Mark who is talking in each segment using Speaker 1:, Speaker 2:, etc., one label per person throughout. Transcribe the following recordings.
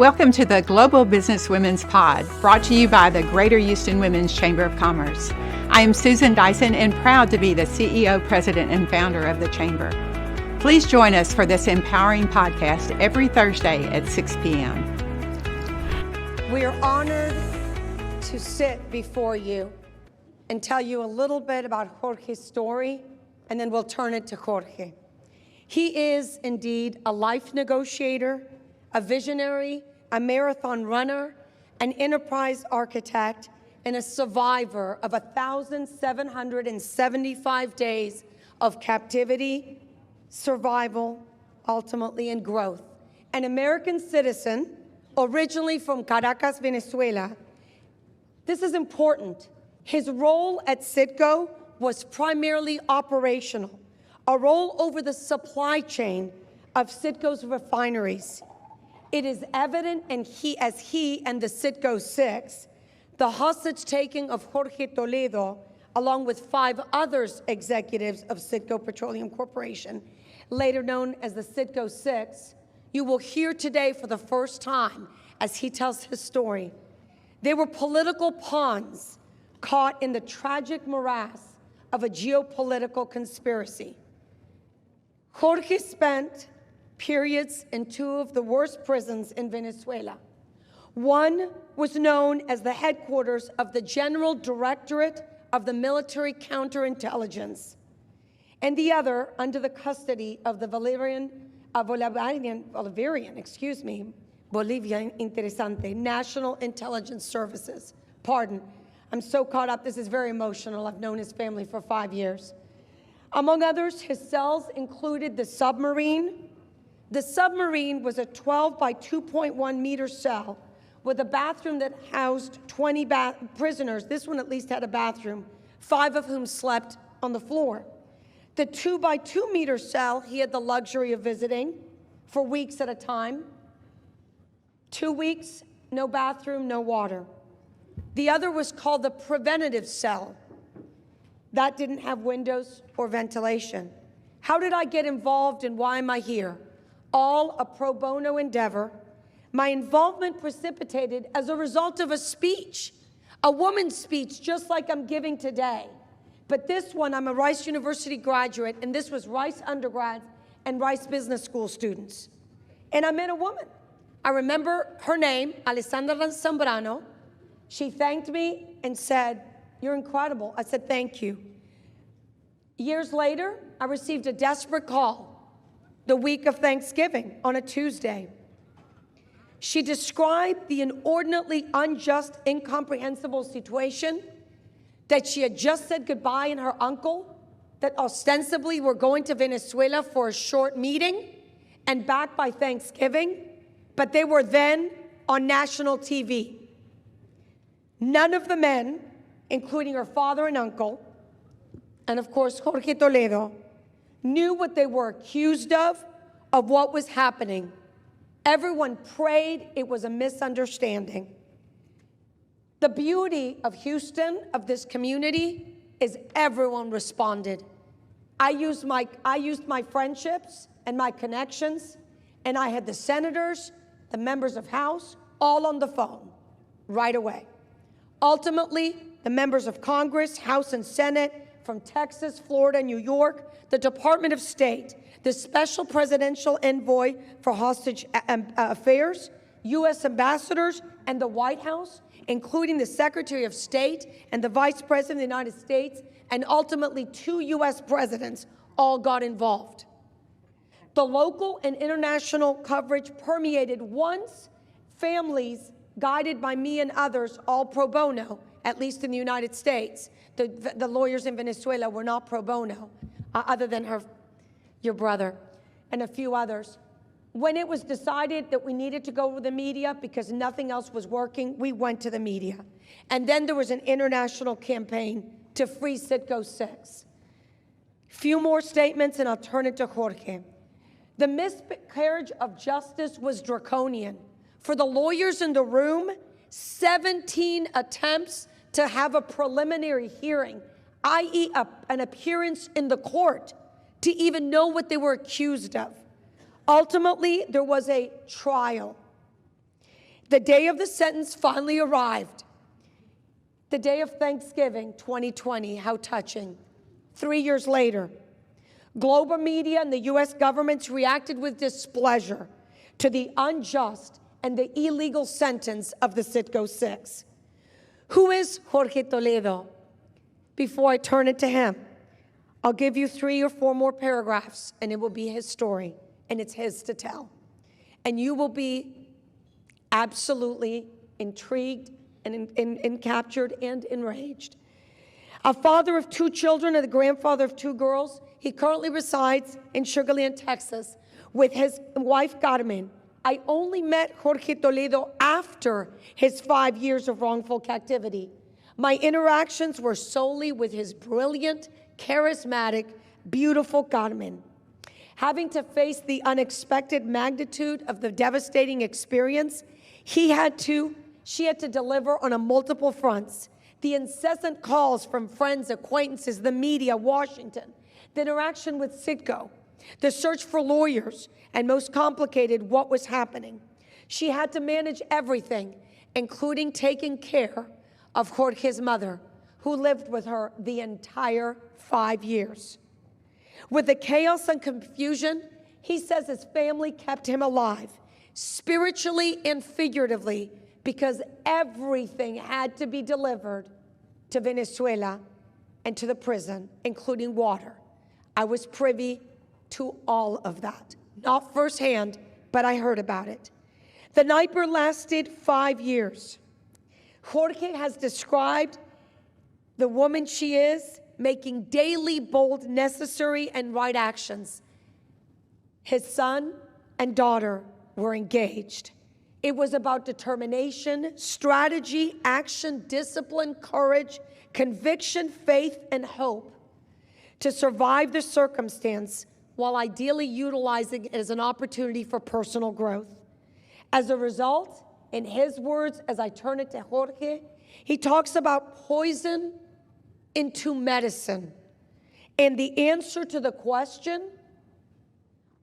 Speaker 1: Welcome to the Global Businesswomen's Pod, brought to you by the Greater Houston Women's Chamber of Commerce. I am Susan Dyson and proud to be the CEO, President, and founder of the Chamber. Please join us for this empowering podcast every Thursday at 6 p.m.
Speaker 2: We are honored to sit before you and tell you a little bit about Jorge's story, and then we'll turn it to Jorge. He is indeed a life negotiator, a visionary, a marathon runner, an enterprise architect, and a survivor of 1,775 days of captivity, survival, ultimately, and growth. An American citizen, originally from Caracas, Venezuela. This is important. His role at Citgo was primarily operational, a role over the supply chain of Citgo's refineries. It is evident, and as he and the Citgo Six, the hostage taking of Jorge Toledo, along with 5 other executives of Citgo Petroleum Corporation, later known as the Citgo Six, you will hear today for the first time as he tells his story. They were political pawns caught in the tragic morass of a geopolitical conspiracy. Jorge spent periods in 2 of the worst prisons in Venezuela. One was known as the headquarters of the General Directorate of the Military Counterintelligence, and the other under the custody of the Bolivian National Intelligence Services. Pardon, I'm so caught up, this is very emotional. I've known his family for 5 years. Among others, his cells included the submarine. The submarine was a 12 by 2.1 meter cell with a bathroom that housed 20 prisoners. This one at least had a bathroom, 5 of whom slept on the floor. The 2 by 2 meter cell he had the luxury of visiting for weeks at a time. 2 weeks, no bathroom, no water. The other was called the preventative cell. That didn't have windows or ventilation. How did I get involved and why am I here? All a pro bono endeavor. My involvement precipitated as a result of a speech, a woman's speech, just like I'm giving today. But this one, I'm a Rice University graduate, and this was Rice undergrads and Rice Business School students. And I met a woman. I remember her name, Alessandra Zambrano. She thanked me and said, "You're incredible." I said, "Thank you." Years later, I received a desperate call the week of Thanksgiving on a Tuesday. She described the inordinately unjust, incomprehensible situation that she had just said goodbye and her uncle, that ostensibly were going to Venezuela for a short meeting and back by Thanksgiving, but they were then on national TV. None of the men, including her father and uncle, and of course Jorge Toledo, knew what they were accused of what was happening. Everyone prayed it was a misunderstanding. The beauty of Houston, of this community, is everyone responded. I used my friendships and my connections, and I had the senators, the members of House, all on the phone right away. Ultimately, the members of Congress, House and Senate, from Texas, Florida, New York, the Department of State, the Special Presidential Envoy for Hostage Affairs, U.S. ambassadors, and the White House, including the Secretary of State and the Vice President of the United States, and ultimately 2 U.S. presidents all got involved. The local and international coverage permeated once families guided by me and others, all pro bono, at least in the United States. The lawyers in Venezuela were not pro bono, other than your brother and a few others. When it was decided that we needed to go to the media because nothing else was working, we went to the media. And then there was an international campaign to free Citgo Six. Few more statements and I'll turn it to Jorge. The miscarriage of justice was draconian. For the lawyers in the room, 17 attempts to have a preliminary hearing, i.e. an appearance in the court, to even know what they were accused of. Ultimately, there was a trial. The day of the sentence finally arrived. The day of Thanksgiving, 2020, how touching. 3 years later, global media and the U.S. governments reacted with displeasure to the unjust and the illegal sentence of the Citgo Six. Who is Jorge Toledo? Before I turn it to him, I'll give you 3 or 4 more paragraphs, and it will be his story, and it's his to tell. And you will be absolutely intrigued and captured and enraged. A father of 2 children and the grandfather of 2 girls, he currently resides in Sugar Land, Texas, with his wife, Carmen. I only met Jorge Toledo after his 5 years of wrongful captivity. My interactions were solely with his brilliant, charismatic, beautiful Carmen. Having to face the unexpected magnitude of the devastating experience, she had to deliver on multiple fronts. The incessant calls from friends, acquaintances, the media, Washington, the interaction with Citgo, the search for lawyers, and most complicated, what was happening. She had to manage everything, including taking care of Jorge's mother, who lived with her the entire 5 years. With the chaos and confusion, he says his family kept him alive, spiritually and figuratively, because everything had to be delivered to Venezuela and to the prison, including water. I was privy to all of that. Not firsthand, but I heard about it. The nightmare lasted 5 years. Jorge has described the woman she is, making daily bold, necessary, and right actions. His son and daughter were engaged. It was about determination, strategy, action, discipline, courage, conviction, faith, and hope to survive the circumstance while ideally utilizing it as an opportunity for personal growth. As a result, in his words, as I turn it to Jorge, he talks about poison into medicine. And the answer to the question,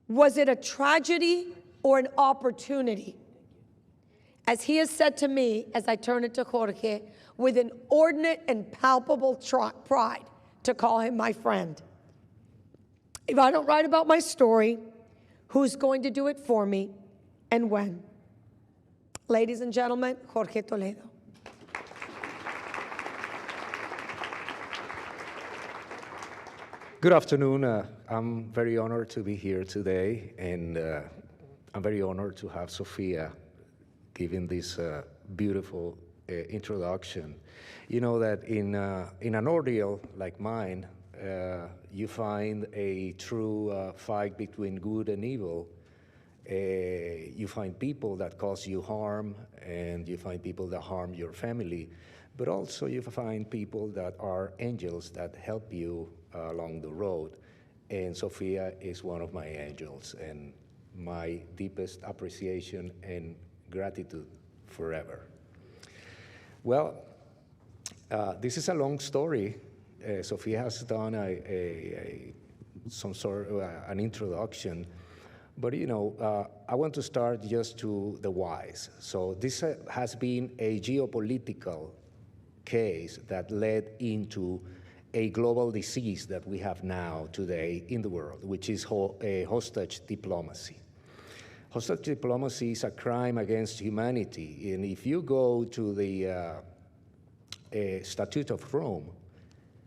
Speaker 2: was it a tragedy or an opportunity? As he has said to me, as I turn it to Jorge, with an inordinate and palpable pride to call him my friend. If I don't write about my story, who's going to do it for me and when? Ladies and gentlemen, Jorge Toledo.
Speaker 3: Good afternoon. I'm very honored to be here today, and I'm very honored to have Sophia giving this beautiful introduction. You know that in an ordeal like mine, you find a true fight between good and evil. You find people that cause you harm, and you find people that harm your family, but also you find people that are angels that help you along the road. And Sophia is one of my angels, and my deepest appreciation and gratitude forever. Well, this is a long story. Sophia has done some sort of an introduction, but you know, I want to start just to the whys. So this has been a geopolitical case that led into a global disease that we have now today in the world, which is hostage diplomacy. Hostage diplomacy is a crime against humanity, and if you go to the Statute of Rome,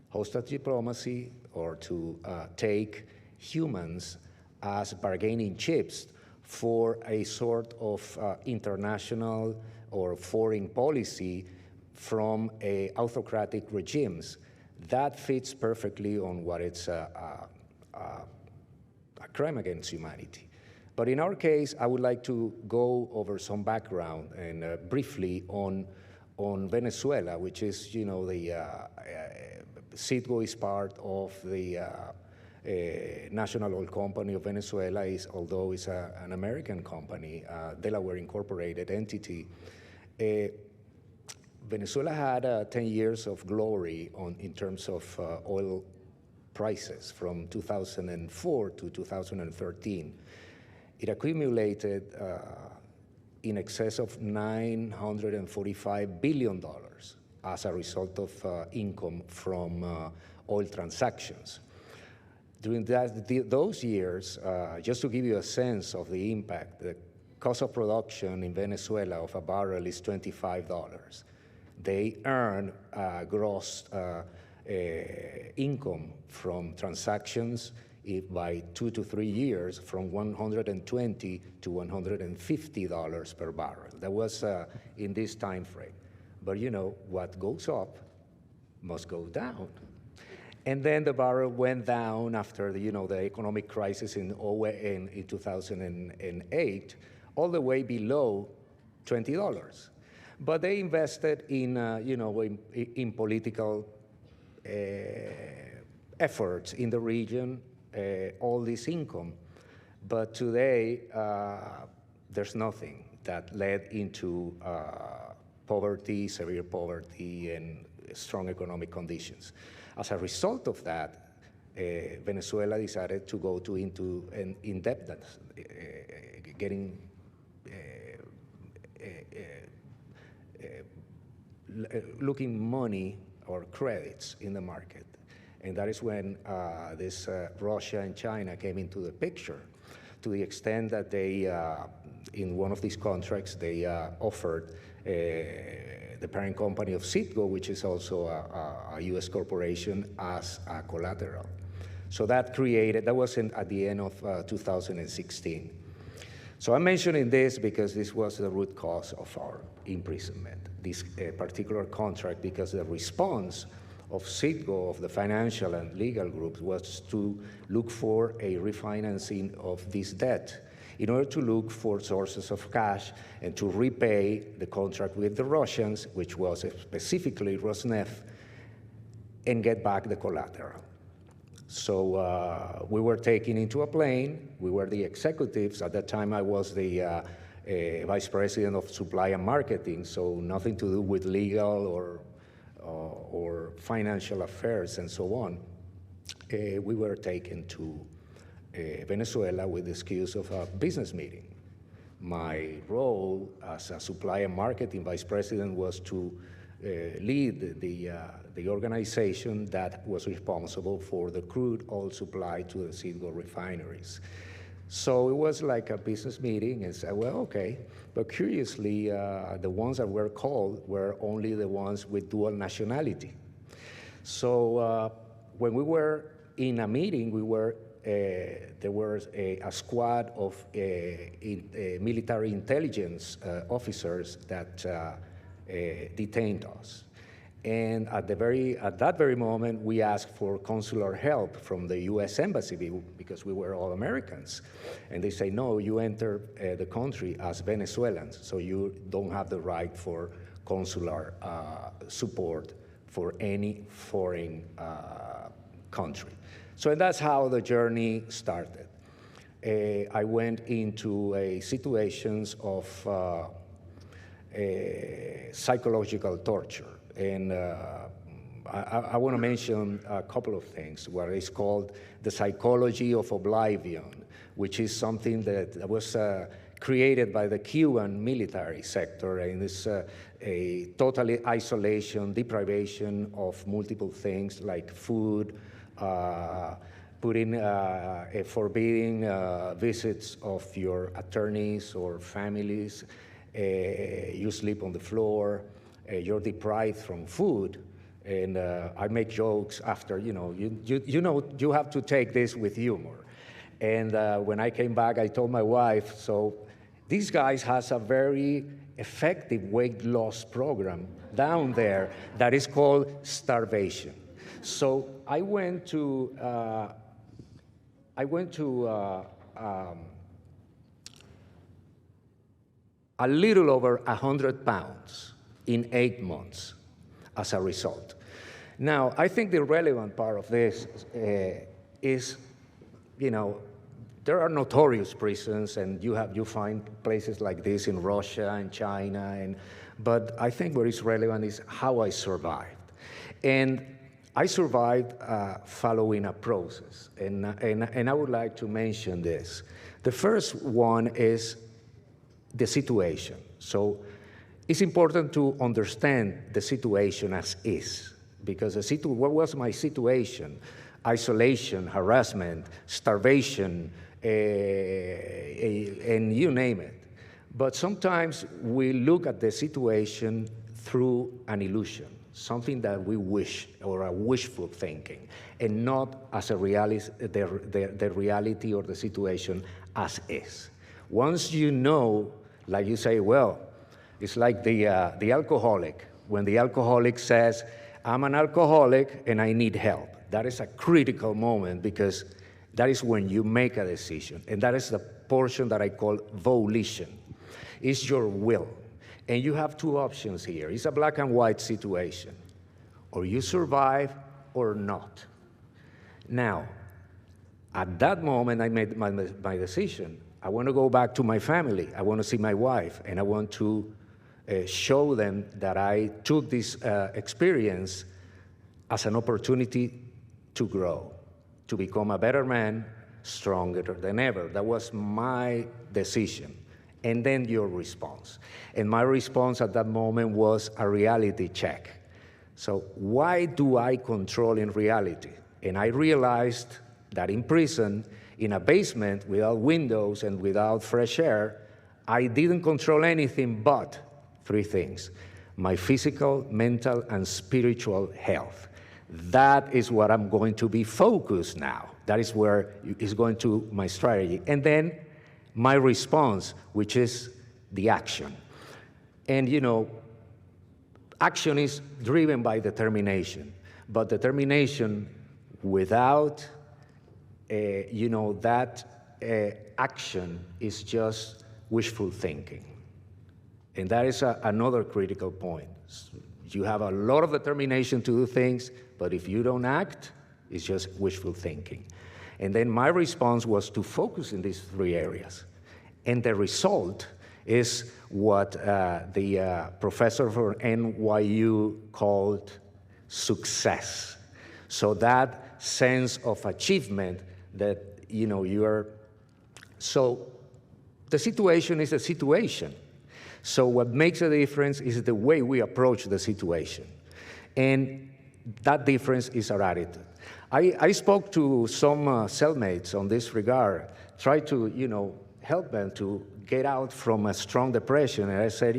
Speaker 3: hostage diplomacy, or to take humans as bargaining chips for a sort of international or foreign policy from autocratic regimes, that fits perfectly on what it's a crime against humanity. But in our case, I would like to go over some background and briefly on Venezuela, which is, you know, the Citgo is part of the National Oil Company of Venezuela, although it's an American company, Delaware incorporated entity. Venezuela had 10 years of glory in terms of oil prices from 2004 to 2013. It accumulated in excess of $945 billion as a result of income from oil transactions. During those years, just to give you a sense of the impact, the cost of production in Venezuela of a barrel is $25. They earn gross income from transactions by 2 to 3 years from $120 to $150 per barrel. That was in this time frame. But you know, what goes up must go down. And then the barrel went down after the economic crisis in 2008, all the way below $20. But they invested in, in political efforts in the region, all this income. But today, there's nothing that led into poverty, severe poverty, and strong economic conditions. As a result of that, Venezuela decided to go into an indebtedness, getting looking money or credits in the market. And that is when Russia and China came into the picture, to the extent that they, in one of these contracts, they offered the parent company of Citgo, which is also a U.S. corporation, as a collateral. So that was at the end of 2016. So I'm mentioning this because this was the root cause of our imprisonment, this particular contract, because the response of Citgo, of the financial and legal groups, was to look for a refinancing of this debt in order to look for sources of cash and to repay the contract with the Russians, which was specifically Rosneft, and get back the collateral. So we were taken into a plane. We were the executives. At that time, I was the vice president of supply and marketing, so nothing to do with legal or financial affairs and so on. We were taken to Venezuela with the excuse of a business meeting. My role as a supply and marketing vice president was to lead the organization that was responsible for the crude oil supply to the Citgo refineries. So it was like a business meeting, and said, well, okay. But curiously, the ones that were called were only the ones with dual nationality. So when we were in a meeting, there was a squad of military intelligence officers that detained us. And at that very moment, we asked for consular help from the U.S. Embassy because we were all Americans. And they say, no, you enter the country as Venezuelans, so you don't have the right for consular support for any foreign country. So that's how the journey started. I went into situations of psychological torture. And I want to mention a couple of things, what is called the psychology of oblivion, which is something that was created by the Cuban military sector, and it's a total isolation, deprivation of multiple things like food, forbidding visits of your attorneys or families, you sleep on the floor, you're deprived from food, and I make jokes after, you have to take this with humor. And when I came back, I told my wife, so these guys has a very effective weight loss program down there that is called starvation. So I went to a little over 100 pounds in 8 months as a result. Now, I think the relevant part of this is, there are notorious prisons, and you find places like this in Russia and China, but I think what is relevant is how I survived. And I survived following a process, and I would like to mention this. The first one is the situation. So it's important to understand the situation as is, because what was my situation? Isolation, harassment, starvation, and you name it. But sometimes we look at the situation through an illusion, something that we wish, or a wishful thinking, and not as a reality, the reality or the situation as is. Once you know, like you say, well, it's like the alcoholic. When the alcoholic says, I'm an alcoholic and I need help. That is a critical moment, because that is when you make a decision. And that is the portion that I call volition. It's your will. And you have two options here. It's a black and white situation. Or you survive or not. Now, at that moment, I made my decision. I want to go back to my family. I want to see my wife. And I want to show them that I took this experience as an opportunity to grow, to become a better man, stronger than ever. That was my decision. And then your response. And my response at that moment was a reality check. So why do I control in reality? And I realized that in prison, in a basement without windows and without fresh air, I didn't control anything but three things: my physical, mental, and spiritual health. That is what I'm going to be focused now. That is where is going to my strategy. And then my response, which is the action. And you know, action is driven by determination, but determination without, that action is just wishful thinking. And that is another critical point. You have a lot of determination to do things, but if you don't act, it's just wishful thinking. And then my response was to focus in these three areas. And the result is what the professor from NYU called success. So that sense of achievement that, you are, so the situation is a situation. So what makes a difference is the way we approach the situation. And that difference is our attitude. I spoke to some cellmates on this regard, try to, help them to get out from a strong depression. And I said,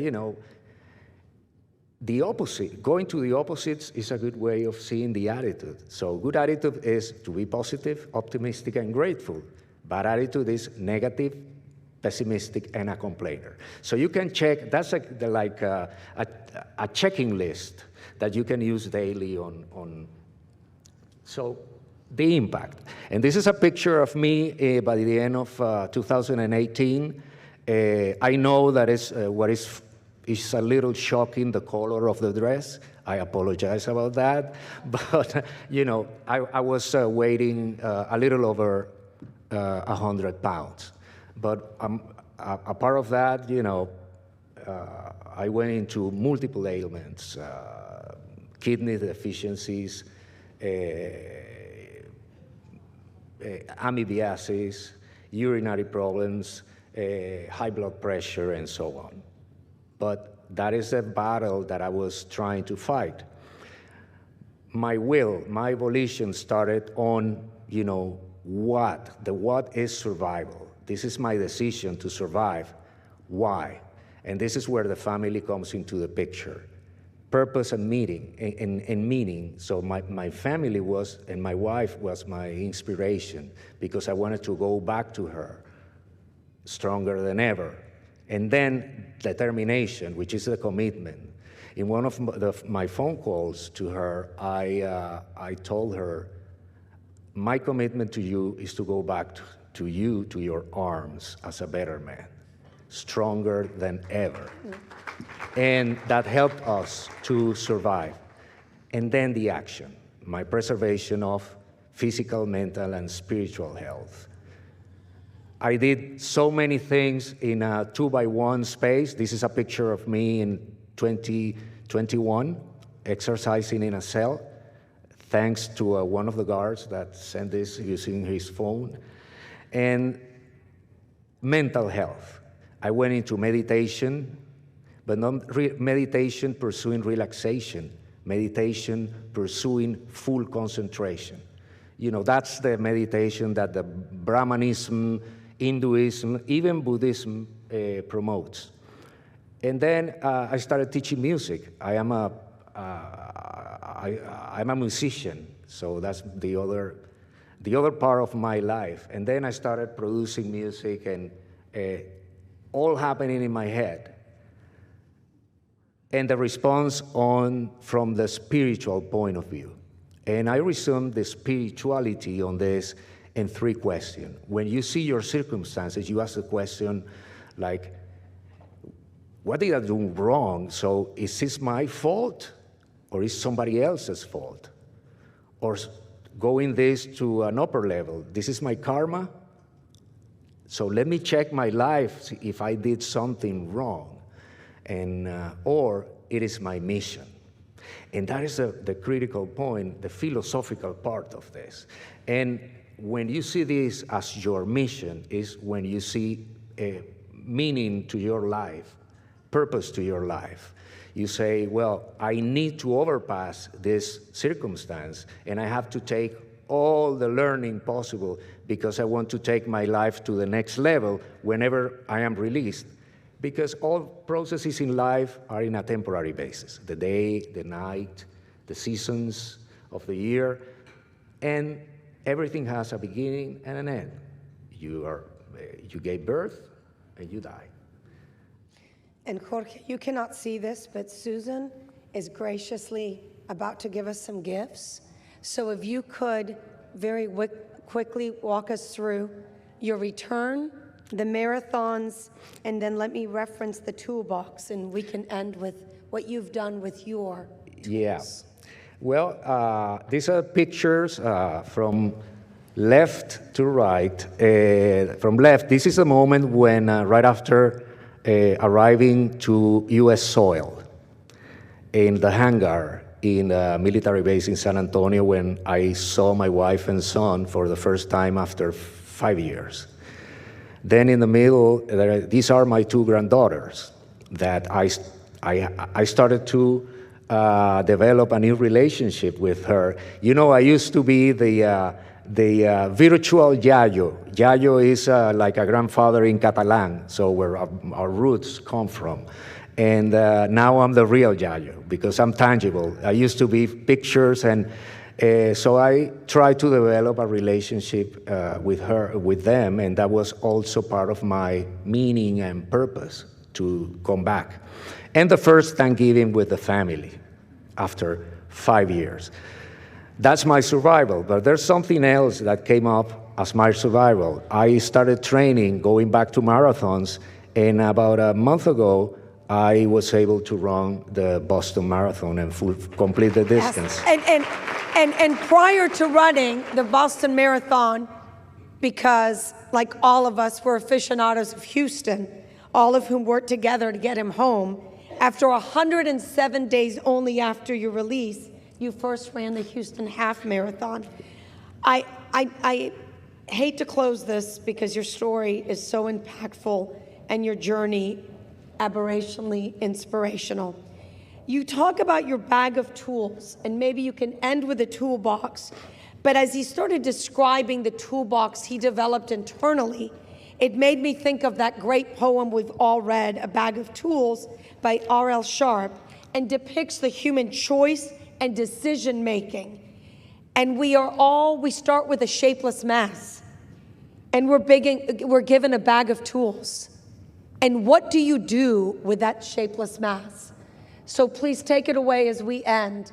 Speaker 3: the opposite, going to the opposites is a good way of seeing the attitude. So good attitude is to be positive, optimistic, and grateful. Bad attitude is negative, pessimistic, and a complainer. So you can check, that's like a checking list that you can use daily on. So the impact. And this is a picture of me by the end of 2018. I know that is what is a little shocking, the color of the dress. I apologize about that. But, I was weighing a little over 100 pounds. But a part of that, I went into multiple ailments, kidney deficiencies, amoebiasis, urinary problems, high blood pressure, and so on. But that is a battle that I was trying to fight. My will, my volition started on, what is survival. This is my decision to survive. Why? And this is where the family comes into the picture. Purpose and meaning. So my family was, and my wife was my inspiration, because I wanted to go back to her stronger than ever. And then determination, which is the commitment. In one of my phone calls to her, I told her, my commitment to you is to go back to your arms as a better man, stronger than ever. And that helped us to survive. And then the action, my preservation of physical, mental, and spiritual health. I did so many things in a 2x1 space. This is a picture of me in 2021, exercising in a cell, thanks to one of the guards that sent this using his phone. And mental health. I went into meditation, but not meditation pursuing relaxation, meditation pursuing full concentration. You know, that's the meditation that the Brahmanism, Hinduism, even Buddhism promotes. And then I started teaching music. I'm a musician, so that's the other part of my life. And then I started producing music, and all happening in my head. And the response from the spiritual point of view. And I resumed the spirituality on this in 3 questions. When you see your circumstances, you ask the question like, what did I do wrong? So is this my fault, or is somebody else's fault? Or going this to an upper level, this is my karma? So let me check my life if I did something wrong, and or it is my mission. And that is the critical point, the philosophical part of this. And when you see this as your mission is when you see a meaning to your life, purpose to your life. You say, well, I need to overpass this circumstance, and I have to take all the learning possible because I want to take my life to the next level whenever I am released. Because all processes in life are in a temporary basis. The day, the night, the seasons of the year, and everything has a beginning and an end. You gave birth and you die.
Speaker 2: And Jorge, you cannot see this, but Susan is graciously about to give us some gifts. So if you could very quickly walk us through your return, the marathons, and then let me reference the toolbox, and we can end with what you've done with your tools.
Speaker 3: Yeah. Well, these are pictures from left to right. From left, this is a moment when, right after arriving to U.S. soil in the hangar in a military base in San Antonio, when I saw my wife and son for the first time after 5 years. Then in the middle, these are my 2 granddaughters that I started to develop a new relationship with her. You know, I used to be the virtual Yayo. Yayo is like a grandfather in Catalan, so where our roots come from. And now I'm the real Yayo because I'm tangible. I used to be pictures, and so I tried to develop a relationship with them, and that was also part of my meaning and purpose to come back. And the first Thanksgiving with the family after 5 years. That's my survival, but there's something else that came up as my survival. I started training, going back to marathons, and about a month ago, I was able to run the Boston Marathon and complete the distance.
Speaker 2: Yes. And prior to running the Boston Marathon, because like all of us, we're aficionados of Houston, all of whom worked together to get him home, after 107 days only after your release, you first ran the Houston Half Marathon. I hate to close this because your story is so impactful and your journey aberrationally inspirational. You talk about your bag of tools, and maybe you can end with a toolbox, but as he started describing the toolbox he developed internally, it made me think of that great poem we've all read, A Bag of Tools by R.L. Sharp, and depicts the human choice and decision making. And we start with a shapeless mass, and we're given a bag of tools. And what do you do with that shapeless mass? So please take it away as we end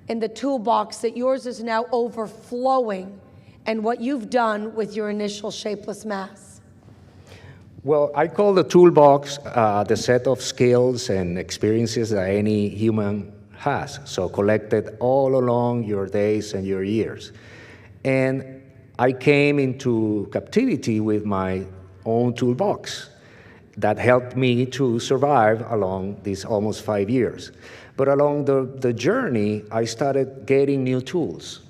Speaker 2: in the toolbox that yours is now overflowing, and what you've done with your initial shapeless mass.
Speaker 3: Well, I call the toolbox the set of skills and experiences that any human has, so collected all along your days and your years. And I came into captivity with my own toolbox that helped me to survive along these almost 5 years. But along the journey, I started getting new tools,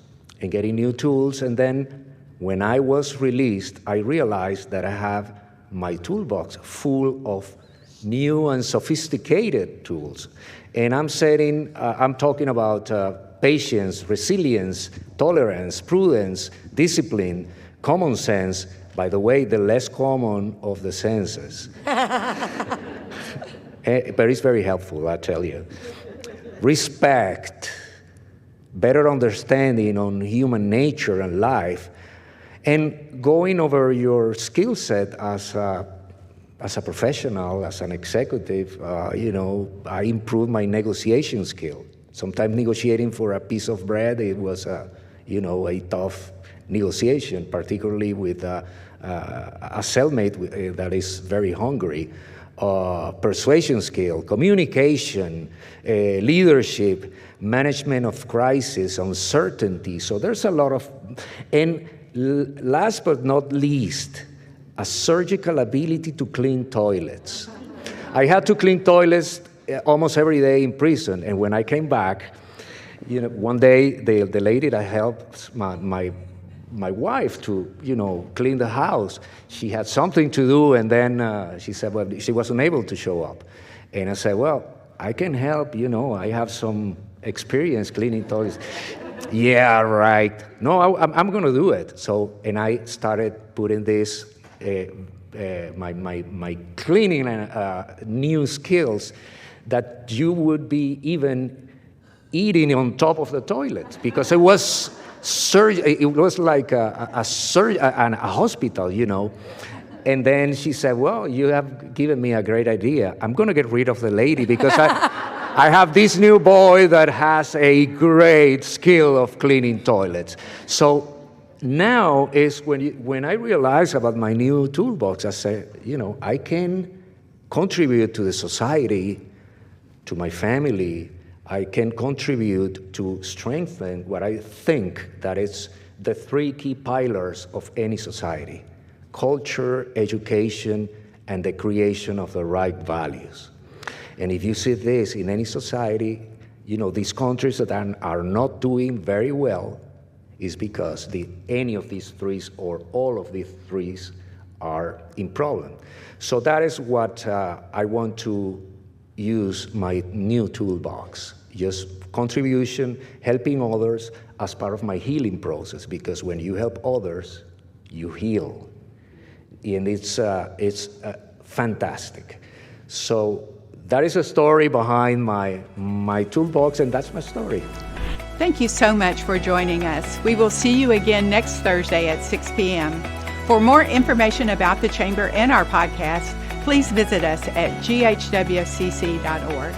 Speaker 3: and then when I was released, I realized that I have my toolbox full of new and sophisticated tools. And I'm talking about patience, resilience, tolerance, prudence, discipline, common sense. By the way, the less common of the senses. But it's very helpful, I tell you. Respect, better understanding on human nature and life, and going over your skill set as a professional, as an executive. I improved my negotiation skill. Sometimes negotiating for a piece of bread, it was a tough negotiation, particularly with a cellmate that is very hungry. Persuasion skill, communication, leadership, management of crisis, uncertainty. So there's a lot of, and last but not least, a surgical ability to clean toilets. I had to clean toilets almost every day in prison, and when I came back, one day the lady that helped my wife to clean the house, she had something to do, and then she said, well, she wasn't able to show up, and I said, well, I can help. I have some experience cleaning toilets. Yeah, right. No, I'm going to do it. So, and I started putting this my cleaning new skills that you would be even eating on top of the toilet, because it was it was like a hospital, And then she said, well, you have given me a great idea. I'm going to get rid of the lady because I have this new boy that has a great skill of cleaning toilets. So now is when I realize about my new toolbox, I say, I can contribute to the society, to my family. I can contribute to strengthen what I think that is the three key pillars of any society: culture, education, and the creation of the right values. And if you see this in any society, these countries that are not doing very well is because any of these three or all of these three are in problem. So that is what I want to use my new toolbox, just contribution, helping others as part of my healing process, because when you help others, you heal. And it's fantastic. So that is a story behind my toolbox, and that's my story.
Speaker 1: Thank you so much for joining us. We will see you again next Thursday at 6 p.m. For more information about the Chamber and our podcast, please visit us at GHWCC.org.